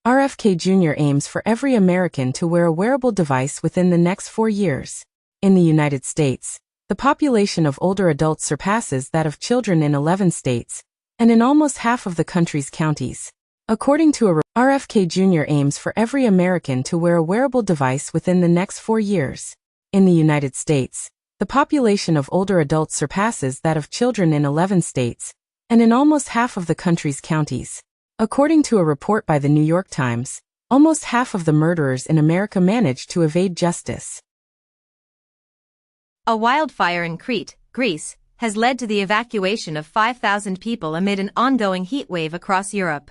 RFK Jr. aims for every American to wear a wearable device within the next 4 years. In the United States, the population of older adults surpasses that of children in 11 states, and in almost half of the country's counties. According to RFK Jr. aims for every American to wear a wearable device within the next 4 years. In the United States, the population of older adults surpasses that of children in 11 states, and in almost half of the country's counties. According to a report by the New York Times, almost half of the murderers in America managed to evade justice. A wildfire in Crete, Greece, has led to the evacuation of 5,000 people amid an ongoing heat wave across Europe.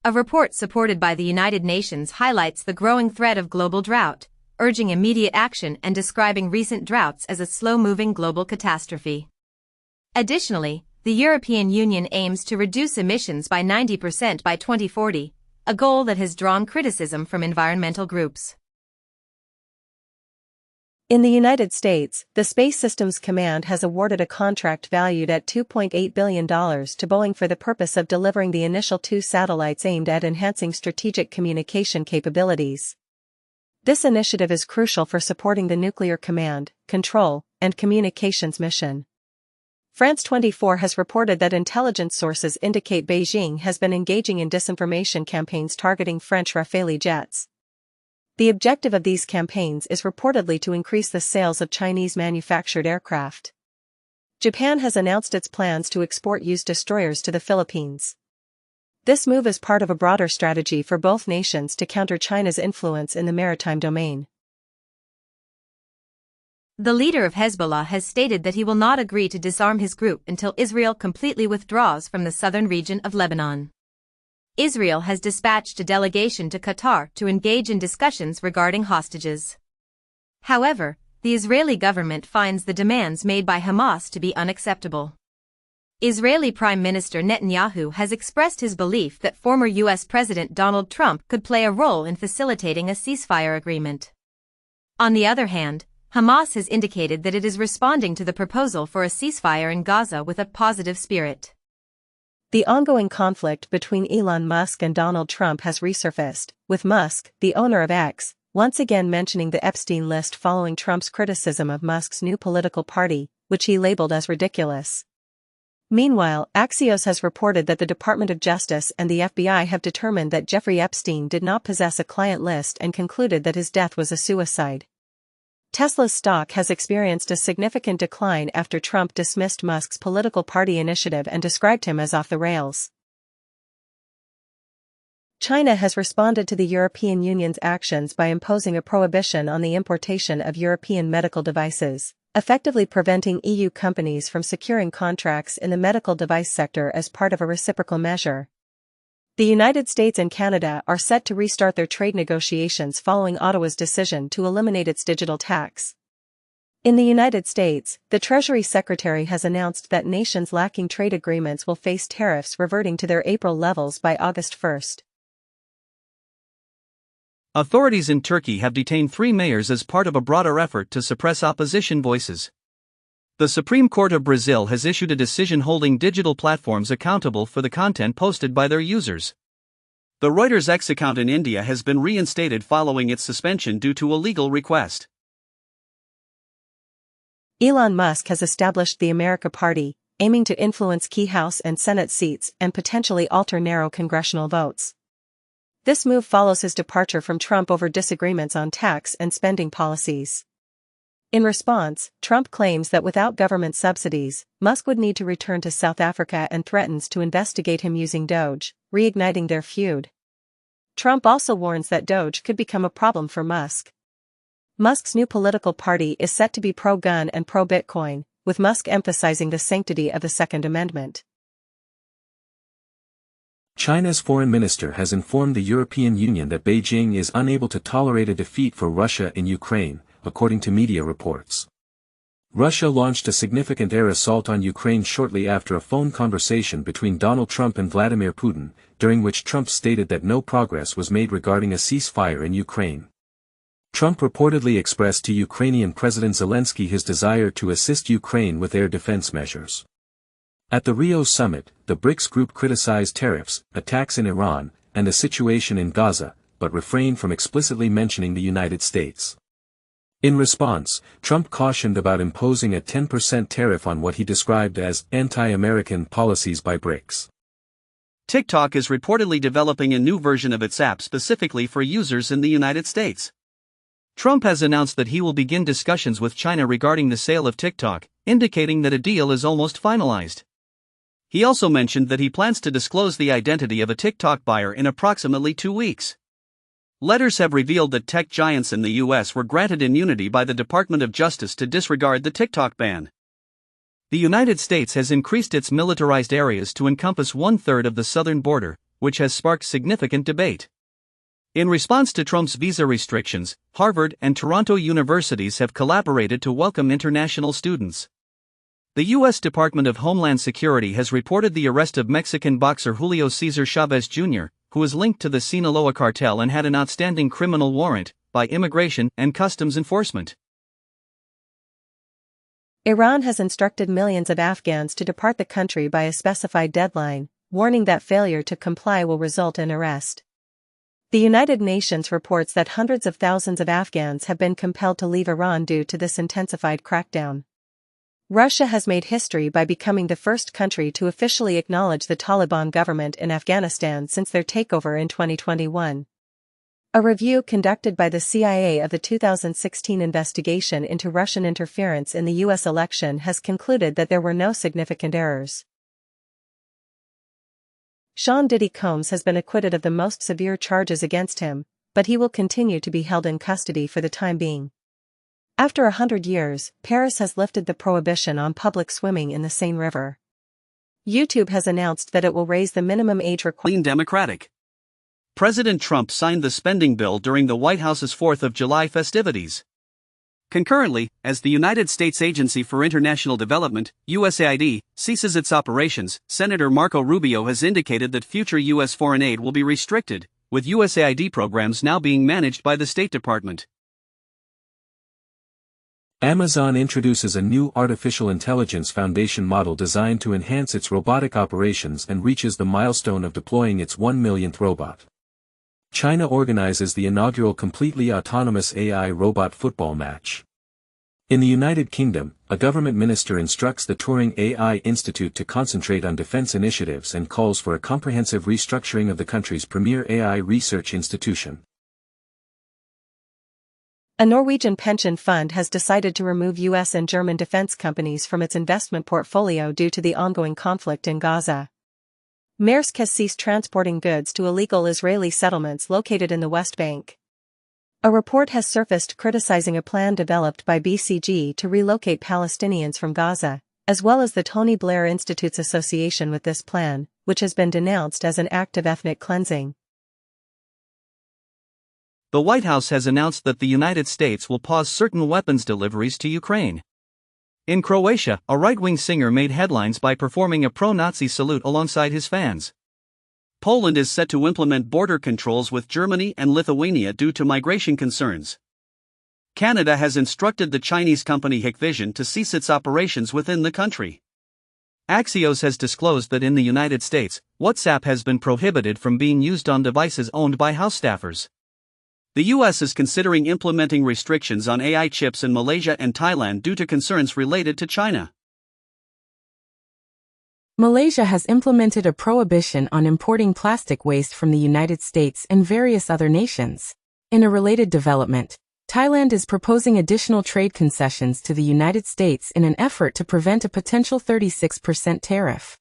A report supported by the United Nations highlights the growing threat of global drought, urging immediate action and describing recent droughts as a slow-moving global catastrophe. Additionally, the European Union aims to reduce emissions by 90% by 2040, a goal that has drawn criticism from environmental groups. In the United States, the Space Systems Command has awarded a contract valued at $2.8 billion to Boeing for the purpose of delivering the initial 2 satellites aimed at enhancing strategic communication capabilities. This initiative is crucial for supporting the nuclear command, control, and communications mission. France 24 has reported that intelligence sources indicate Beijing has been engaging in disinformation campaigns targeting French Rafale jets. The objective of these campaigns is reportedly to increase the sales of Chinese-manufactured aircraft. Japan has announced its plans to export used destroyers to the Philippines. This move is part of a broader strategy for both nations to counter China's influence in the maritime domain. The leader of Hezbollah has stated that he will not agree to disarm his group until Israel completely withdraws from the southern region of Lebanon. Israel has dispatched a delegation to Qatar to engage in discussions regarding hostages. However, the Israeli government finds the demands made by Hamas to be unacceptable. Israeli Prime Minister Netanyahu has expressed his belief that former U.S. President Donald Trump could play a role in facilitating a ceasefire agreement. On the other hand, Hamas has indicated that it is responding to the proposal for a ceasefire in Gaza with a positive spirit. The ongoing conflict between Elon Musk and Donald Trump has resurfaced, with Musk, the owner of X, once again mentioning the Epstein list following Trump's criticism of Musk's new political party, which he labeled as ridiculous. Meanwhile, Axios has reported that the Department of Justice and the FBI have determined that Jeffrey Epstein did not possess a client list and concluded that his death was a suicide. Tesla's stock has experienced a significant decline after Trump dismissed Musk's political party initiative and described him as off the rails. China has responded to the European Union's actions by imposing a prohibition on the importation of European medical devices, effectively preventing EU companies from securing contracts in the medical device sector as part of a reciprocal measure. The United States and Canada are set to restart their trade negotiations following Ottawa's decision to eliminate its digital tax. In the United States, the Treasury Secretary has announced that nations lacking trade agreements will face tariffs reverting to their April levels by August 1. Authorities in Turkey have detained 3 mayors as part of a broader effort to suppress opposition voices. The Supreme Court of Brazil has issued a decision holding digital platforms accountable for the content posted by their users. The Reuters X account in India has been reinstated following its suspension due to a legal request. Elon Musk has established the America Party, aiming to influence key House and Senate seats and potentially alter narrow congressional votes. This move follows his departure from Trump over disagreements on tax and spending policies. In response, Trump claims that without government subsidies, Musk would need to return to South Africa and threatens to investigate him using Doge, reigniting their feud. Trump also warns that Doge could become a problem for Musk. Musk's new political party is set to be pro-gun and pro-Bitcoin, with Musk emphasizing the sanctity of the Second Amendment. China's foreign minister has informed the European Union that Beijing is unable to tolerate a defeat for Russia in Ukraine, according to media reports. Russia launched a significant air assault on Ukraine shortly after a phone conversation between Donald Trump and Vladimir Putin, during which Trump stated that no progress was made regarding a ceasefire in Ukraine. Trump reportedly expressed to Ukrainian President Zelensky his desire to assist Ukraine with air defense measures. At the Rio summit, the BRICS group criticized tariffs, attacks in Iran, and the situation in Gaza, but refrained from explicitly mentioning the United States. In response, Trump cautioned about imposing a 10% tariff on what he described as anti-American policies by BRICS. TikTok is reportedly developing a new version of its app specifically for users in the United States. Trump has announced that he will begin discussions with China regarding the sale of TikTok, indicating that a deal is almost finalized. He also mentioned that he plans to disclose the identity of a TikTok buyer in approximately 2 weeks. Letters have revealed that tech giants in the U.S. were granted immunity by the Department of Justice to disregard the TikTok ban. The United States has increased its militarized areas to encompass 1/3 of the southern border, which has sparked significant debate. In response to Trump's visa restrictions, Harvard and Toronto universities have collaborated to welcome international students. The U.S. Department of Homeland Security has reported the arrest of Mexican boxer Julio Cesar Chavez Jr., who is linked to the Sinaloa cartel and had an outstanding criminal warrant by Immigration and Customs Enforcement. Iran has instructed millions of Afghans to depart the country by a specified deadline, warning that failure to comply will result in arrest. The United Nations reports that hundreds of thousands of Afghans have been compelled to leave Iran due to this intensified crackdown. Russia has made history by becoming the first country to officially acknowledge the Taliban government in Afghanistan since their takeover in 2021. A review conducted by the CIA of the 2016 investigation into Russian interference in the U.S. election has concluded that there were no significant errors. Sean Diddy Combs has been acquitted of the most severe charges against him, but he will continue to be held in custody for the time being. After 100 years, Paris has lifted the prohibition on public swimming in the Seine River. YouTube has announced that it will raise the minimum age requirement. Democratic. President Trump signed the spending bill during the White House's 4th of July festivities. Concurrently, as the United States Agency for International Development, USAID, ceases its operations, Senator Marco Rubio has indicated that future U.S. foreign aid will be restricted, with USAID programs now being managed by the State Department. Amazon introduces a new artificial intelligence foundation model designed to enhance its robotic operations and reaches the milestone of deploying its 1 millionth robot. China organizes the inaugural completely autonomous AI robot football match. In the United Kingdom, a government minister instructs the Turing AI Institute to concentrate on defense initiatives and calls for a comprehensive restructuring of the country's premier AI research institution. A Norwegian pension fund has decided to remove U.S. and German defense companies from its investment portfolio due to the ongoing conflict in Gaza. Maersk has ceased transporting goods to illegal Israeli settlements located in the West Bank. A report has surfaced criticizing a plan developed by BCG to relocate Palestinians from Gaza, as well as the Tony Blair Institute's association with this plan, which has been denounced as an act of ethnic cleansing. The White House has announced that the United States will pause certain weapons deliveries to Ukraine. In Croatia, a right-wing singer made headlines by performing a pro-Nazi salute alongside his fans. Poland is set to implement border controls with Germany and Lithuania due to migration concerns. Canada has instructed the Chinese company Hikvision to cease its operations within the country. Axios has disclosed that in the United States, WhatsApp has been prohibited from being used on devices owned by House staffers. The U.S. is considering implementing restrictions on AI chips in Malaysia and Thailand due to concerns related to China. Malaysia has implemented a prohibition on importing plastic waste from the United States and various other nations. In a related development, Thailand is proposing additional trade concessions to the United States in an effort to prevent a potential 36% tariff.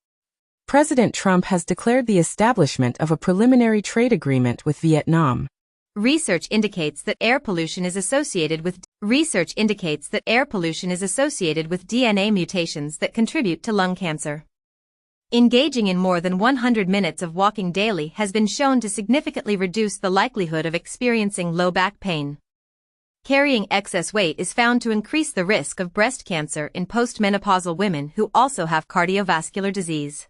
President Trump has declared the establishment of a preliminary trade agreement with Vietnam. Research indicates that air pollution is associated with DNA mutations that contribute to lung cancer. Engaging in more than 100 minutes of walking daily has been shown to significantly reduce the likelihood of experiencing low back pain. Carrying excess weight is found to increase the risk of breast cancer in postmenopausal women who also have cardiovascular disease.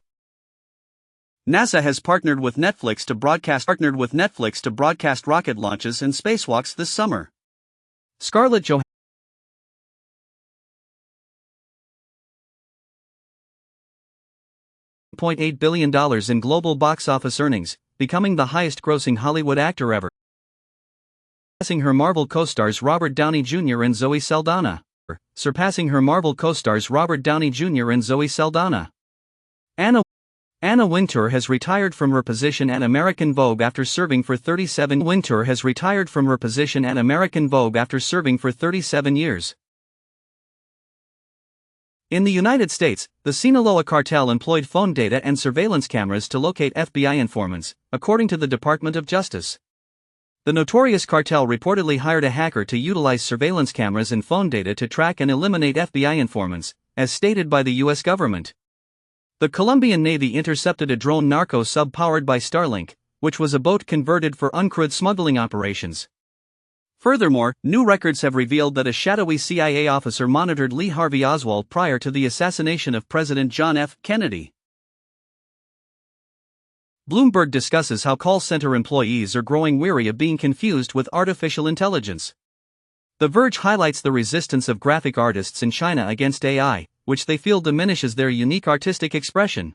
NASA has partnered with Netflix to broadcast rocket launches and spacewalks this summer. Scarlett Johansson $0.8 billion in global box office earnings, becoming the highest-grossing Hollywood actor ever, surpassing her Marvel co-stars Robert Downey Jr. and Zoe Saldana. Anna Wintour has retired from her position at American Vogue after serving for 37 years. In the United States, the Sinaloa cartel employed phone data and surveillance cameras to locate FBI informants, according to the Department of Justice. The notorious cartel reportedly hired a hacker to utilize surveillance cameras and phone data to track and eliminate FBI informants, as stated by the U.S. government. The Colombian Navy intercepted a drone narco sub powered by Starlink, which was a boat converted for uncrewed smuggling operations. Furthermore, new records have revealed that a shadowy CIA officer monitored Lee Harvey Oswald prior to the assassination of President John F. Kennedy. Bloomberg discusses how call center employees are growing weary of being confused with artificial intelligence. The Verge highlights the resistance of graphic artists in China against AI, which they feel diminishes their unique artistic expression.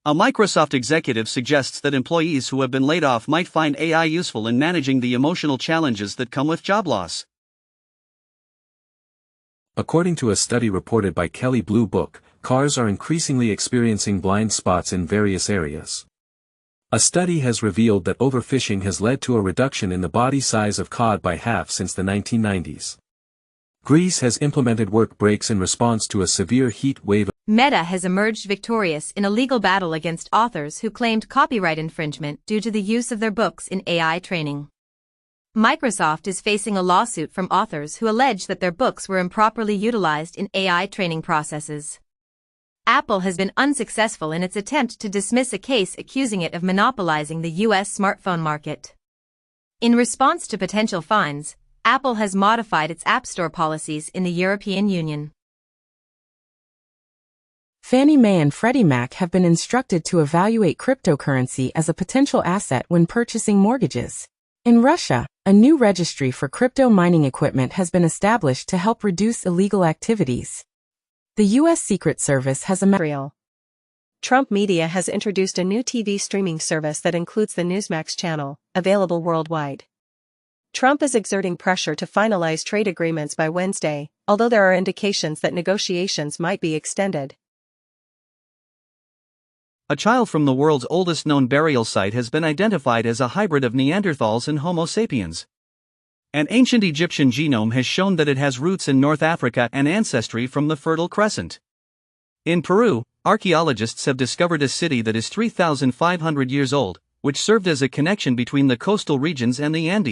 A Microsoft executive suggests that employees who have been laid off might find AI useful in managing the emotional challenges that come with job loss. According to a study reported by Kelley Blue Book, cars are increasingly experiencing blind spots in various areas. A study has revealed that overfishing has led to a reduction in the body size of cod by half since the 1990s. Greece has implemented work breaks in response to a severe heat wave. Meta has emerged victorious in a legal battle against authors who claimed copyright infringement due to the use of their books in AI training. Microsoft is facing a lawsuit from authors who allege that their books were improperly utilized in AI training processes. Apple has been unsuccessful in its attempt to dismiss a case accusing it of monopolizing the U.S. smartphone market. In response to potential fines, Apple has modified its App Store policies in the European Union. Fannie Mae and Freddie Mac have been instructed to evaluate cryptocurrency as a potential asset when purchasing mortgages. In Russia, a new registry for crypto mining equipment has been established to help reduce illegal activities. The U.S. Secret Service has Trump Media has introduced a new TV streaming service that includes the Newsmax channel, available worldwide. Trump is exerting pressure to finalize trade agreements by Wednesday, although there are indications that negotiations might be extended. A child from the world's oldest known burial site has been identified as a hybrid of Neanderthals and Homo sapiens. An ancient Egyptian genome has shown that it has roots in North Africa and ancestry from the Fertile Crescent. In Peru, archaeologists have discovered a city that is 3,500 years old, which served as a connection between the coastal regions and the Andes.